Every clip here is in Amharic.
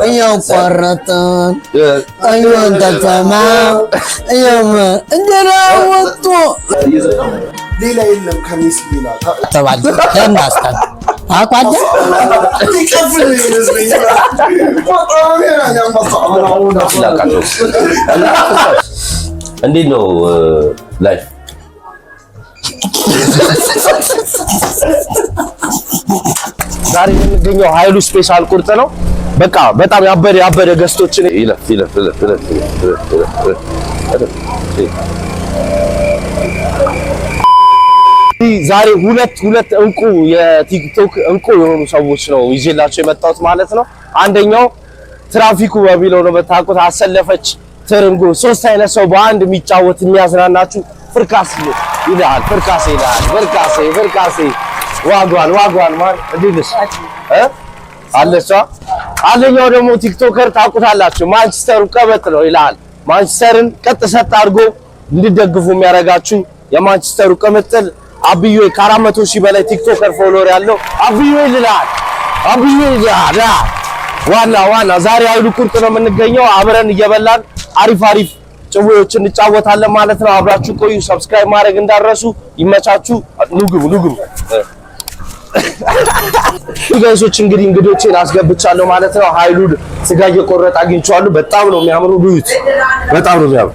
እያው ቆረጠን እያው ተተማ እያው እንጀራ ወጥቶ ሌላ የለም ከሚስ ሌላ ተባለ ለማስታል አቋደ ይከፍል ይመስለኛል እንዴት ነው ላይፍ ዛሬ የምንገኘው ኃይሉ ስፔሻል ቁርጥ ነው። በቃ በጣም ያበደ ገስቶችን ይለፍ ዛሬ ሁለት እንቁ የቲክቶክ እንቁ የሆኑ ሰዎች ነው ይዤላቸው የመጣሁት ማለት ነው። አንደኛው ትራፊኩ በሚለው ነው በታውቁት አሰለፈች ትርንጎ ሶስት አይነት ሰው በአንድ የሚጫወት የሚያዝናናችሁ ፍርካሴ ይላል። ፍርካሴ ዋጓን ማን እንዴትስ አለሷ። አንደኛው ደግሞ ቲክቶከር ታውቁታላችሁ ማንቸስተሩ ቀበጥ ነው ይላል። ማንቸስተርን ቀጥ ሰጥ አድርጎ እንድትደግፉ የሚያረጋችሁ የማንቸስተሩ ቅምጥል አብዩ ከ400 ሺህ በላይ ቲክቶከር ፎሎወር ያለው አብዩ ይላል። ዋና ዛሬ ኃይሉ ቁርጥ ነው የምንገኘው። አብረን እየበላን አሪፍ ጭውዎችን እንጫወታለን ማለት ነው። አብራችሁ ቆዩ። ሰብስክራይብ ማድረግ እንዳረሱ። ይመቻችሁ። ኑግቡ ጋይሶች እንግዲህ እንግዶቼን አስገብቻለሁ ማለት ነው። ኃይሉ ስጋ እየቆረጠ አግኝቼዋለሁ። በጣም ነው የሚያምሩ ዱት በጣም ነው የሚያምሩ።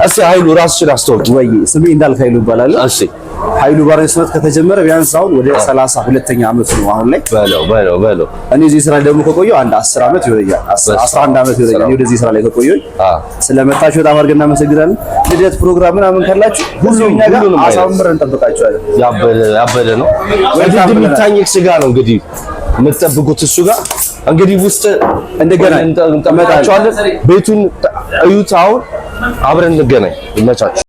እስኪ ኃይሉ ራስሽን አስተዋውቂ። ወይ ስሜ እንዳልክ ኃይሉ ይባላል። እሺ ኃይሉ ባርኔስመንት ከተጀመረ ቢያንስ አሁን ወደ 32ኛ ዓመት ነው አሁን ላይ። በለው እኔ እዚህ ስራ ደግሞ ከቆየሁ አንድ 10 ዓመት ይሆነኛል። 11 ዓመት ይሆነኛል ወደዚህ ስራ ላይ ከቆየሁ። ስለመጣችሁ በጣም አድርገን እናመሰግናለን። ልደት ፕሮግራም ምናምን ካላችሁ ሁሉም ነገር አሳምረን እንጠብቃችኋለን። ያበደ ነው። ወዲህ የሚታኘክ ስጋ ነው እንግዲህ የምትጠብቁት እሱ ጋር እንግዲህ ውስጥ እንደገና እንጠመጣቸዋለን። ቤቱን እዩት። አሁን አብረን እንገናኝ። ይመቻችሁ።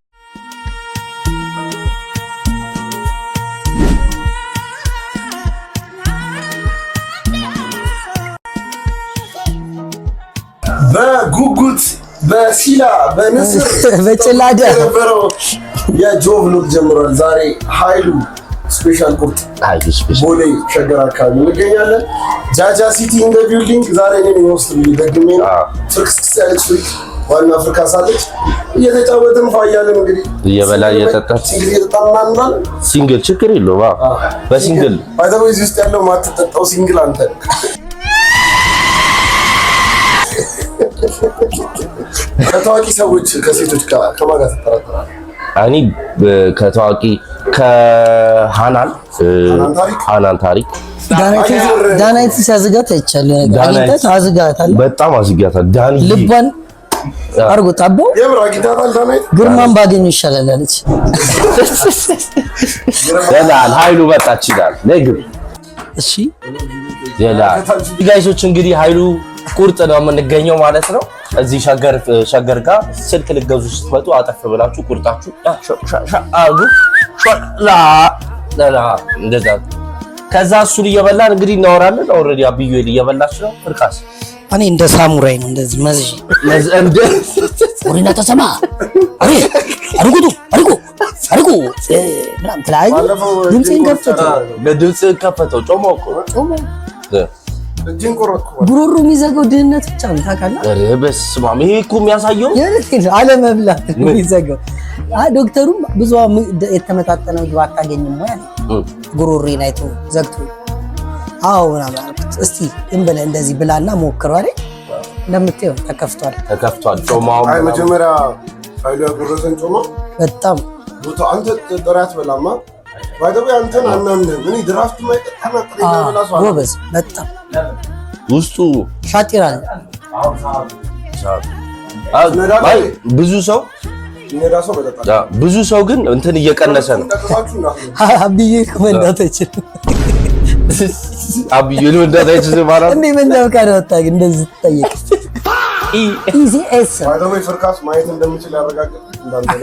በጉጉት በሲላ በንስር በጭላዳ የነበረው የጆብ ሉክ ጀምሯል። ዛሬ ኃይሉ ስፔሻል ቁርጥ ቦሌ ሸገር አካባቢ እንገኛለን። ጃጃ ሲቲ ኢን ዘ ቢልዲንግ። ዛሬ እኔ ሆስት ደግሜ ነው ፍርክስ ያለች ፍሪክ ዋና ፍርካ ሳለች እየተጫወትን ፋያለን። እንግዲህ እየበላ እየጠጣች ሲንግል ችግር የለውም። በሲንግል ባይዘው እዚህ ውስጥ ያለው ማትጠጣው ሲንግል አንተ ከታዋቂ ሰዎች ከሴቶች ከማን ጋር ተጠራጠራለህ? እኔ ከታዋቂ ከሃናን ታሪክ ዳናይት ሲያዝጋት አይቻለሁ። ዳናይት አዝጋታል። በጣም አዝጋታል። ዳኒ ልቧን አርጎ ታባው የምር አግኝታታል። ዳናይት ግርማን ባገኙ ይሻላል አለች። ይላል ኃይሉ መጣች ይላል። ነግብ እሺ ይላል። ጋይሶች እንግዲህ ኃይሉ ቁርጥ ነው የምንገኘው ማለት ነው። እዚህ ሸገር ጋር ስልክ ልገዙ ስትመጡ አጠፍ ብላችሁ ቁርጣችሁ አርጉ እንደዛ። ከዛ እሱን እየበላን እንግዲህ እናወራለን። ኦልሬዲ አብዩ እየበላች ነው። ፍርካስ እኔ እንደ ሳሙራይ ነው እንደዚህ መዝጂ ወሪና ተሰማ አርጉ ምናምን ትላይ ድምፅህን ከፈተው ጮሞ ጉሮሮ የሚዘጋው ድህነት ብቻ ነው ታውቃለህ። ኧረ በስመ አብ ይሄ እኮ የሚያሳየው አለመብላት የሚዘጋው። ዶክተሩም ብዙ የተመጣጠነ ምግብ አታገኝም ወይ አለ። ጉሮሮዬን አይቶ ዘግቶ አዎ ምናምን አልኩት። እስቲ እንበለ እንደዚህ ብላና ሞክረው አይደል እንደምትይው ተከፍቷል። ጮማው አይ መጀመሪያ ኃይሉ ያጎረሰን ጮማ በጣም ቦታ አንተ ጥራት በላማ ባይደው አንተን አናምንም። እኔ ድራፍት ማይጠጣ ጎበዝ በጣም ውስጡ ሻጢራል። አይ ብዙ ሰው ግን እንትን እየቀነሰ ነው። አብዬ ኮመንዳቶችን ማለት እንዴ መንዳው ካደወጣ ግን እንደዚህ ተጠየቅ ኢዚኤስ ባይደው ፍርካስ ማየት እንደምችል ያረጋግጥ እንዳንተ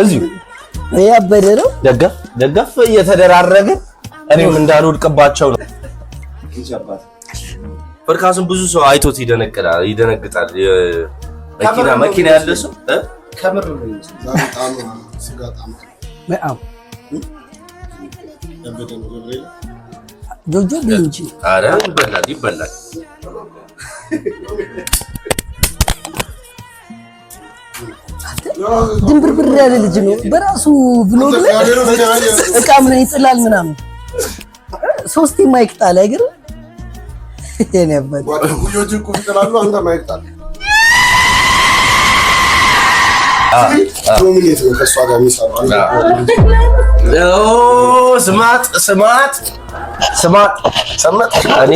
እዚሁ ያበደ ነው። ደገፍ እየተደራረገ እኔም እንዳልወድቅባቸው ነው። ፍርካስን ብዙ ሰው አይቶት ይደነግጣል። መኪና ያለ ሰው ከምር ነው ጆጆ ቢንጂ አረ ይበላል ድንብርብር ያለ ልጅ ነው በራሱ ብሎግ ላይ እቃ ምን ይጥላል ምናምን 3 ማይክ ጣል አይገር የኔ አባት ጓደኞቹ እኮ ይጥላሉ አንተ ማይክ ጣል ዶሚኔት ነው ከሷ ጋር የሚሰራው ስማት እኔ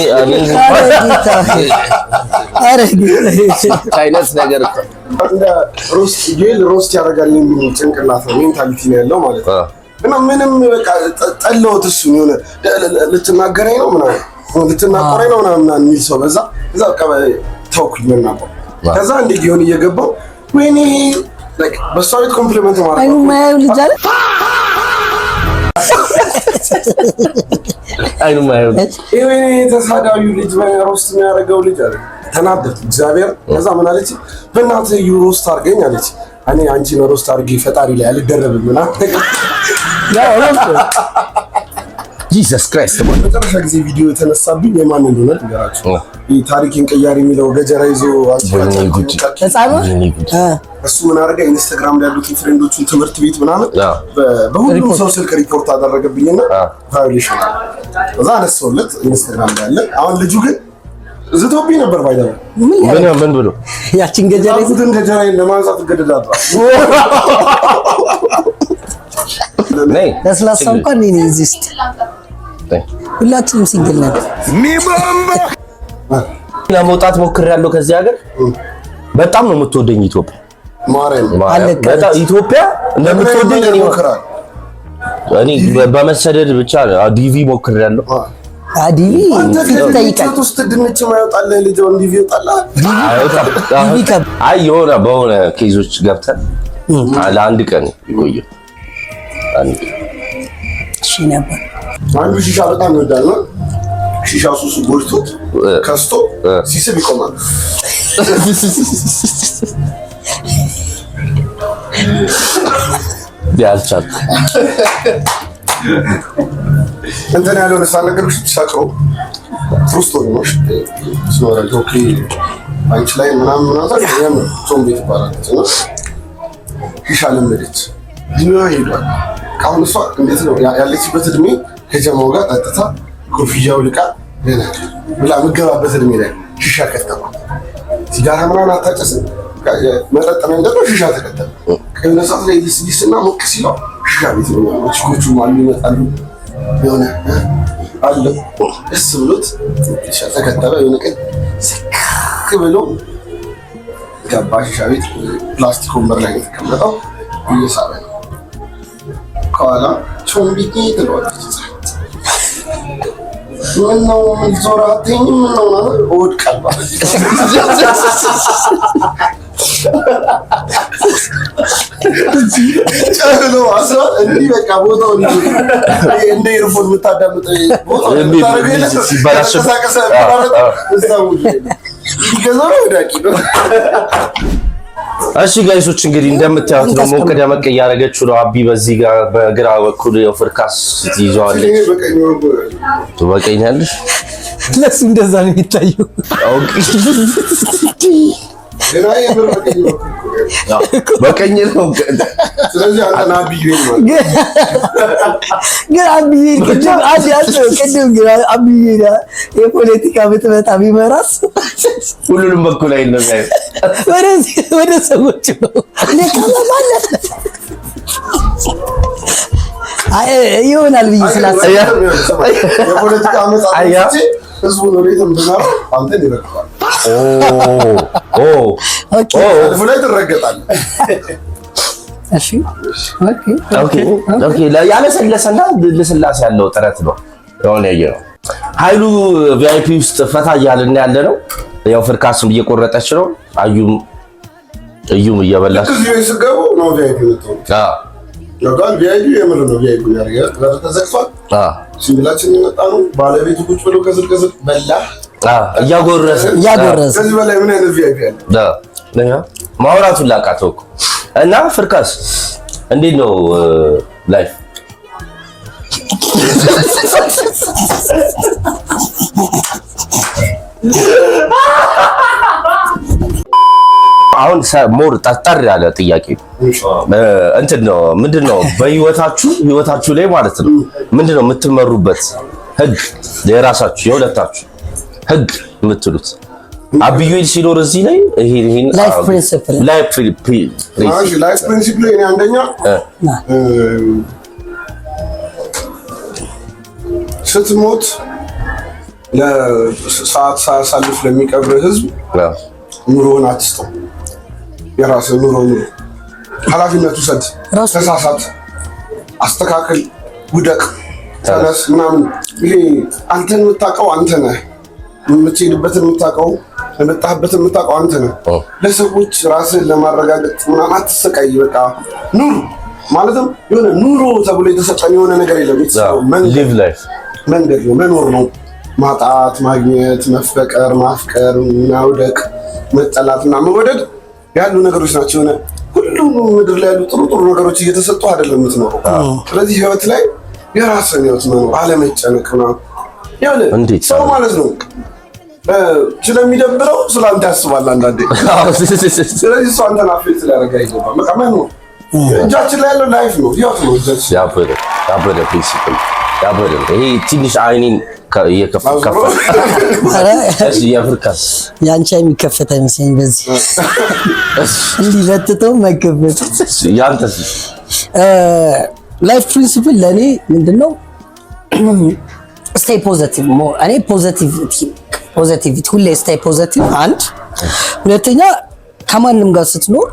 አይነት ነገር እንደ ሮስት ያደርጋል የሚል ጭንቅላት ነው ሜንታሊቲ ነው ያለው ማለት ነው። እና ምንም በቃ ጠላሁት እሱን የሆነ ልትናገረኝ ነው ምናምን ልትናቆረኝ ነው ምናምን የሚል ሰው በዛ በቃ ተውኩኝ መናቆር። ከዛ እንደ ጊዮን እየገባው ወይኔ በሷ ቤት ኮምፕሊመንት ማለት አይኑ ማያዩ ልጅ አለ አይኑ ማያዩ ወይኔ ተሳዳቢው ልጅ ሮስት የሚያደርገው ልጅ አለ ተናደድኩ እግዚአብሔር። ከዛ ምን አለች በእናትህ ሮስት አድርገኝ አለች። እኔ አንቺን ሮስት አድርጌ ፈጣሪ ላይ አልደረብም ምናምን ጂሰስ ክራይስት መጨረሻ ጊዜ ቪዲዮ የተነሳብኝ የማን እንደሆነ ልንገራችሁ። ታሪክን ቀያሪ የሚለው ገጀራ ይዞ እሱ ምን አደረገ ኢንስታግራም ላይ ያሉትን ፍሬንዶቹን ትምህርት ቤት ምናምን በሁሉም ሰው ስልክ ሪፖርት አደረገብኝና ቫዮሌሽን እዛ አነሳሁለት ኢንስታግራም ላይ ያለ። አሁን ልጁ ግን ዝቶብኝ ነበር ባይደለ ምን ብሎ ያቺን ገጀራ ይዙትን ገጀራ ለማንሳት ገደዳባ ነይ ለስላሳ እንኳን እኔ እዚህ ውስጥ ሁላችንም ሲንግል ነን። ለመውጣት ሞክሬያለሁ ከዚህ ሀገር። በጣም ነው የምትወደኝ ኢትዮጵያ በጣም ኢትዮጵያ እንደምትወደኝ እኔ በመሰደድ ብቻ ዲቪ ሞክሬያለሁ። ዲቪ ትጠይቃለህ ውስጥ ድንች ማይወጣልህ ልጅ ዲቪ ይወጣልህ። አይ የሆነ በሆነ ኬዞች ገብተን ለአንድ ቀን ይቆየ እሺ ነበር። አንዱ ሺሻ በጣም ይወዳል ነው ሺሻ ሱሱ ጎልቶት ከስቶ ሲስብ ይቆማል። ቢያልቻል እንትን ያለው ለሳን ነገሮች ተሳክሮ ትሩስቶሪ ነው ሶራል ኦኬ አንቺ ላይ ምናምን ያም ጾም ቤት ይባላል እና ሺሻ ለመደች ዲኖ ሄዷል። አሁን እሷ እንዴት ነው ያለችበት እድሜ ከጀማው ጋር ጠጥታ ኮፍያው ልቃ ብላ መገባበት እድሜ ላይ ሺሻ ከተማ ሲጋራ ምናምን አታጨስም። መጠጥ ነው እንደው ሺሻ ተከተለ ከሆነ ሰዓት ላይ ሊስና ሞቅ ሲለው ሺሻ ቤት ነው ቺኮቹ ማሉ ይመጣሉ የሆነ አለ ደስ ብሎት ሺሻ ተከተለ የሆነ ቀን ስክ ብሎ ገባ ሺሻ ቤት ፕላስቲክ ወንበር ላይ ተቀምጠው እየሳበ ነው ከኋላ ቾምቢቲ ትለዋለች። ምነው ዞር አትይኝም ምነው እወድቃለሁ ጨሎ አስራ እንዲህ በቃ ቦታው እንደ ኤርፎን የምታዳምጥ ቦታው ሲበላሽ እሺ ጋይሶች እንግዲህ እንደምታዩት ነው ሞቅ ደመቅ እያደረገችው ነው። አቢ በዚህ ጋር በግራ በኩል ፍርካስ ትይዘዋለች። ትበቀኛለሽ ለሱ እንደዛ ነው የሚታየው። በቀኝ ነው። ስለዚህ አንተ አቢ ግን አቢ የፖለቲካ ብትመጣ ቢመራስ ሁሉንም በኩል ላይ ነው ወደ ሰዎች ነው ይሆናል ብዬ ስላሰብኩ የፖለቲካ አመጣጥ ህዝቡ ነው ቤትም ብናው አንተ ይረክባል። ላይ ትረገጣለህ። እሺ ኦኬ ያለሰለሰና ልስላሴ ያለው ጥረት ነው የሆነ ያየው። ኃይሉ ቪአይፒ ውስጥ ፈታ እያልን ያለ ነው። ያው ፍርካስም እየቆረጠች ነው። እዩም እየበላች እዚህ ሲገቡ ነው ቪአይፒ ነው። ያጋል ቪአይፒ የምር ነው ቪአይፒ ያደርጋል። ተዘግቷል። ሲቪላችን የመጣ ነው። ባለቤቱ ቁጭ ብሎ ከዝር በላ እያጎረሰ ከዚህ በላይ ምን አይነት ቪአይፒ አለ? ማውራቱን ላቃተው እኮ እና ፍርካስ እንዴት ነው ላይፍ? አሁን ሞር ጠጠር ያለ ጥያቄ እንትን ነው ምንድነው ህይወታችሁ ላይ ማለት ነው ምንድነው የምትመሩበት ህግ የራሳችሁ የሁለታችሁ ህግ የምትሉት አብዩል ሲኖር እዚህ ላይ ይሄን ላይፍ ፕሪንሲፕል ላይፍ ፕሪንሲፕል እኔ አንደኛ ስትሞት ለሰዓት ሳልፍ ለሚቀብር ህዝብ ኑሮውን አትስጠው የራስህ ኑሮ ኃላፊነቱ ሰድ ተሳሳት አስተካክል ውደቅ ተነስ ምናምን ይሄ አንተን የምታውቀው አንተ ነህ የምትሄድበትን የምታውቀው የመጣህበትን የምታውቀው አንተ ነህ ለሰዎች ራስህን ለማረጋገጥ ምናምን አትሰቃይ በቃ ኑር ማለትም የሆነ ኑሮ ተብሎ የተሰጠን የሆነ ነገር የለም ሊቭ ላይፍ መንገድ ነው መኖር ነው ማጣት ማግኘት መፈቀር ማፍቀር መውደቅ መጠላት ምናምን መወደድ ያሉ ነገሮች ናቸው የሆነ ሁሉም ምድር ላይ ያሉ ጥሩ ነገሮች እየተሰጡ አይደለም የምትኖረው ስለዚህ ህይወት ላይ የራስህን ህይወት መኖር አለመጨነቅ ምናምን ያለ ሰው ማለት ነው ስለሚደብረው ስላንተ ያስባል አንዳንዴ ስለዚህ እሱ አንተን አፌክት ሊያደርግ አይገባም በቃ መኖር እጃችን ላይ ያለው ላይፍ ነው ህይወት ነው ያበደ ፕሪንሲፕል ያበደ ይሄ ትንሽ አይኔን የከፈተ የአፍሪካስ ያንቺ የሚከፈተ አይመስለኝ በዚህ እንዲለጥተው መከፈት ያንተስ ላይፍ ፕሪንሲፕል ለኔ ምንድነው ስቴይ ፖዚቲቭ እኔ ፖዚቲቪቲ ሁሌ ስቴይ ፖዚቲቭ አንድ ሁለተኛ ከማንም ጋር ስትኖር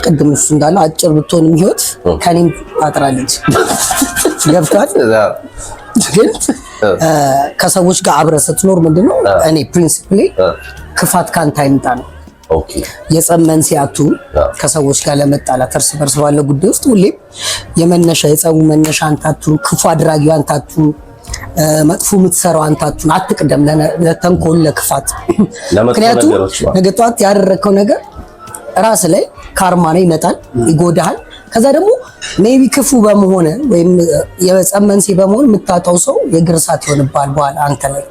ቅድም እሱ እንዳለ አጭር ብትሆንም ህይወት ከኔም አጥራለች ገብቷል ግን ከሰዎች ጋር አብረህ ስትኖር ምንድነው እኔ ፕሪንሲፕሊ ክፋት ካንተ አይምጣ ነው ኦኬ የጸብ መንስኤ አትሁን ከሰዎች ጋር ለመጣላት እርስ በርስ ባለው ጉዳይ ውስጥ ሁሌም የጸቡ መነሻ አንተ አትሁን ክፉ አድራጊው አንተ አትሁን መጥፎ የምትሰራው አንተ አትሁን አትቅደም ለተንኮል ለክፋት ምክንያቱም ነገ ጠዋት ያደረከው ነገር ራስ ላይ ካርማ ነው ይመጣል ይጎዳሃል ከዛ ደግሞ ሜቢ ክፉ በመሆነ ወይም የጸብ መንስኤ በመሆን የምታጣው ሰው የእግር እሳት ይሆንብሃል በኋላ አንተ ላይ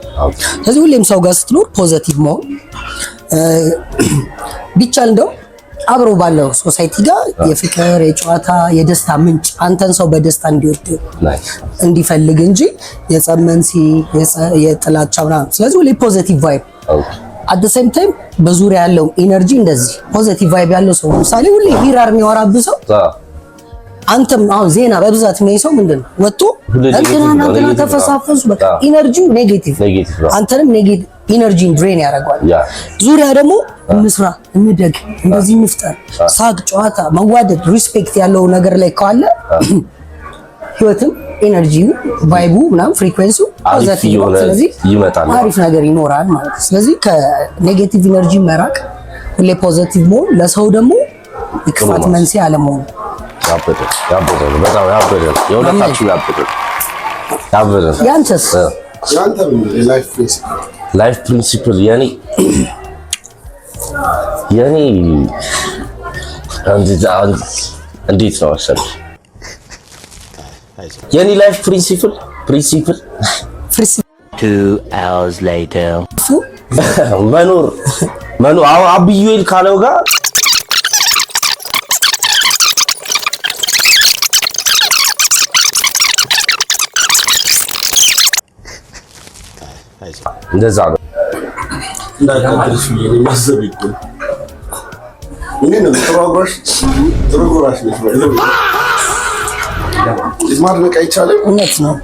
ስለዚህ ሁሌም ሰው ጋር ስትኖር ፖዚቲቭ መሆን ቢቻል እንደው አብሮ ባለው ሶሳይቲ ጋር የፍቅር የጨዋታ የደስታ ምንጭ አንተን ሰው በደስታ እንዲወድ እንዲፈልግ እንጂ የጸብ መንስኤ የጥላቻ ምናምን ስለዚህ ሁሌ ፖዚቲቭ ቫይብ at the same time በዙሪያ ያለው ኢነርጂ እንደዚህ ፖዚቲቭ ቫይብ ያለው ሰው ለምሳሌ ሁሌ ሂራር የሚያወራብህ ሰው አንተም አሁን ዜና በብዛት ነው ሰው ምንድነው ወጥቶ እንትና ተፈሳፈሱ በቃ ኢነርጂው ኔጌቲቭ አንተንም ኔጌቲቭ ኢነርጂን ድሬን ያደርጋል ዙሪያ ደግሞ እንስራ እንደግ እንደዚህ እንፍጠር ሳቅ ጨዋታ መዋደድ ሪስፔክት ያለው ነገር ላይ ካለ ህይወትም ኢነርጂው ቫይቡ ምናምን ፍሪኩዌንሲው ፖዚቲቭ ስለዚህ ይመጣል አሪፍ ነገር ይኖራል ማለት ስለዚህ ከኔጌቲቭ ኢነርጂ መራቅ ሁሌ ፖዚቲቭ መሆን ለሰው ደግሞ የክፋት መንስኤ አለመሆን ያበደ በጣም ያበደ የሁለታችሁ ያበደ ያንተስ ያንተ ላይፍ ፕሪንሲፕል የኔ እንዴት ነው መሰለህ የኔ ላይፍ ፕሪንሲፕል 2 hours later መኖር አሁን አብዩል ካለው ጋር እንደዛ ነው እንዳይቀጥልሽ ማሰብ ይቆይ እኔ ትሮግራሽ ነው ማድነቅ አይቻልም እውነት ነው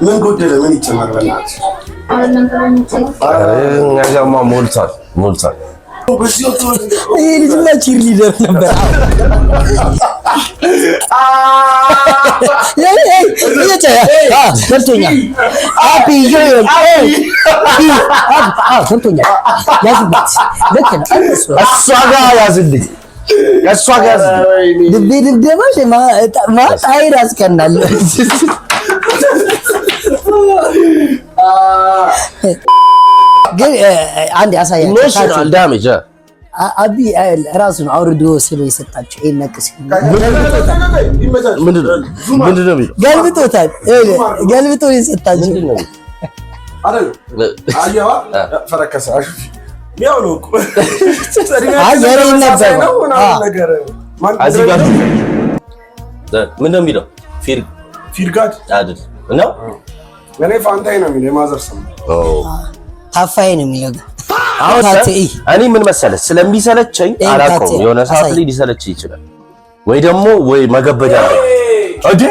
ምን ጎደለ ምን ይጨመራል ነገማ ሞልቷል ይሄ ልጅማ ቺር ሊደር ነበር ገብቶኛል አቢ ይሁን ገብቶኛል ያዝበት ልክ ነው እሷ ጋር ያዝልኝ ድብድባሽ ማጣይር አስቀናል ግን አንድ ያሳያል ኢሞሽናል ዳሜጅ አቢ ራሱ ነው አውርዶ ስሎ የሰጣቸው ይሄን ነቅስ ምንድነው ገልብጦታል ገልብጦ የሰጣቸው አይደል አየዋ ፈረከሰ ያው ነው እኮ አየር ነበር ነገር እዚህ ጋር ምንድነው የሚለው ፊርጋድ አይደል ነው እኔ ፋንታይ ነው የሚለው የማዘር ስም ታፋይ ነው የሚለው አሁን እኔ ምን መሰለህ ስለሚሰለቸኝ አላውቀውም የሆነ ሰዓት ላይ ሊሰለችኝ ይችላል ወይ ደግሞ ወይ መገበድ አለ እዴ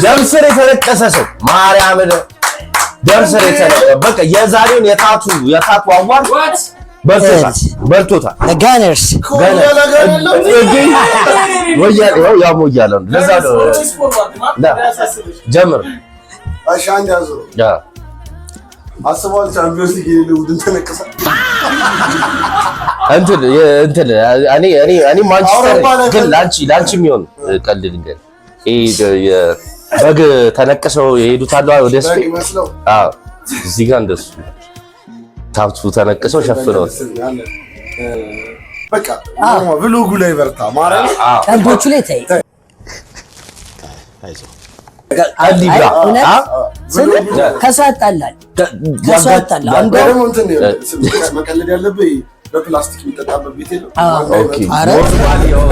ደምስር የተለቀሰ ሰው ማርያምን ደምስር የተለቀሰ በቃ የዛሬውን የታቱ አዋር በልቶታል ጋነርስ ያሞያለ ለዛ ነው ጀምር አሻንዳ ያዙ አስቧል ቻምፒዮንስ ሊግ ሊውድን ተነቀሰ እንትን እኔ ማንቸስተር ግን ላንቺ የሚሆን ቀልድ ድንገት በግ ተነቀሰው የሄዱት አሉ ወደ ስፔን አዎ እዚህ ጋር እንደሱ ታብቱ ተነቀሰው ሸፍነው በቃ ብሎጉ ላይ በርታ ማረኝ ቀልዶቹ ላይ ታይ ከሳጣላል እንደውም እንትን መቀለድ ያለብህ በፕላስቲክ የሚጠጣበት ቤት የለም። ኦኬ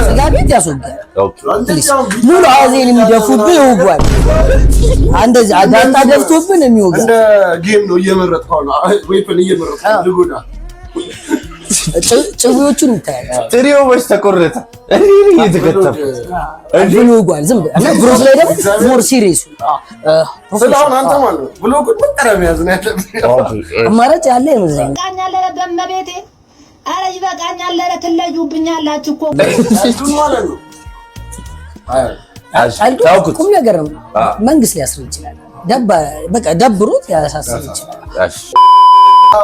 ስጋ ቤት ያስወጋል። ሙሉ አዜን የሚደፉብህ ይውጓል። እንደዚህ አዳንታ ደፍቶብን የሚወጋ እንደ ጌም ነው እየመረጥከው ነው። ዌፐን እየመረጥከው ልጎዳ ጭዊዎቹን ይታያል። ጥሪው ወይስ ተቆረጠ እኔ እየተከተፈ እንዴት ይውጓል? ዝም ብለህ ብሮዝ ላይ ደግሞ ሞር ሲሪየስ ስለአሁን አንተ ማለት ነው ብሎ ቁጥ መጠረም ያዝ ነው ያለብህ አማራጭ ያለ ይመስለኛል። ቃኛለ በመቤቴ አረ ይበቃኛል። ኧረ ትለዩብኛላችሁ እኮ ማለት ነው። አልኩት ቁም ነገር ነው። መንግስት ሊያስር ይችላል። በቃ ደብሮት ያሳስብ ይችላል።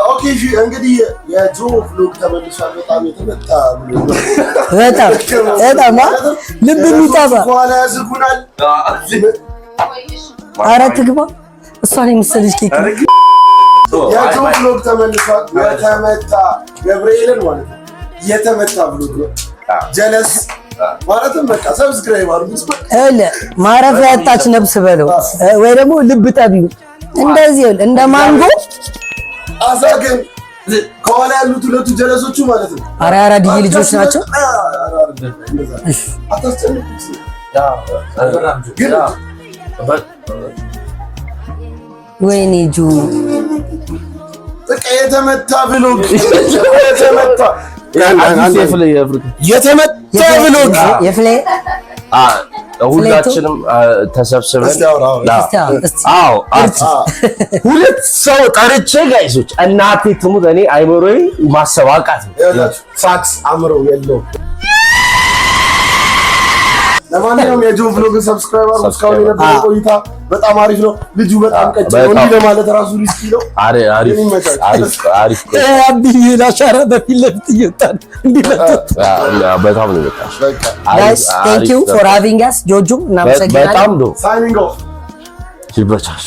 ኦኬ እሺ እንግዲህ የጆ ፍሎግ ተመልሷል። በጣም የተመታ በጣም ልብ የሚጠፋ በኋላ ያዝጉናል። ኧረ ትግባ እሷን የመሰለች ኬክ የጆ ፍሎግ ተመልሷል። የተመታ ገብርኤልን ማለት ነው የተመታ ፍሎግ ነው። ጀለስ ማለትም በቃ ሰብስክራይብ አድርጉት። ማረፊያ ያጣች ነብስ በለው ወይ ደግሞ ልብ ጠቢው እንደዚህ እንደ ማንጎ አዛገን ከኋላ ያሉት ሁለቱ ጀለሶቹ ማለት ነው። አራ ዲጂ ልጆች ናቸው። ወይኔ ጁ በቃ የተመታ ብሎግ የተመታ ብሎግ የፍሌ ሁላችንም ተሰብስበን ሁለት ሰው ጠርቼ ጋይሶች እናቴ ትሙት እኔ አይምሮዬ ማሰብ አቃት ፋክስ አምሮ የለውም። ለማንኛውም የጆ ቭሎግ ሰብስክራይብ አድርጉ። እስካሁን የነበረው ቆይታ በጣም አሪፍ ነው። ልጁ በጣም ቀጭ ነው። እንዲህ ለማለት ራሱ ሪስክ ነው። አሪፍ አብይ ላሻራ በፊት ለፊት እየወጣን እንዲህ በጣም ነው በቃ ጋይስ ቴንክ ዩ ፎር ሃቪንግ አስ ጆጆ እናመሰግናለን። በጣም ነው ሳይኒንግ ኦፍ ይበቻል።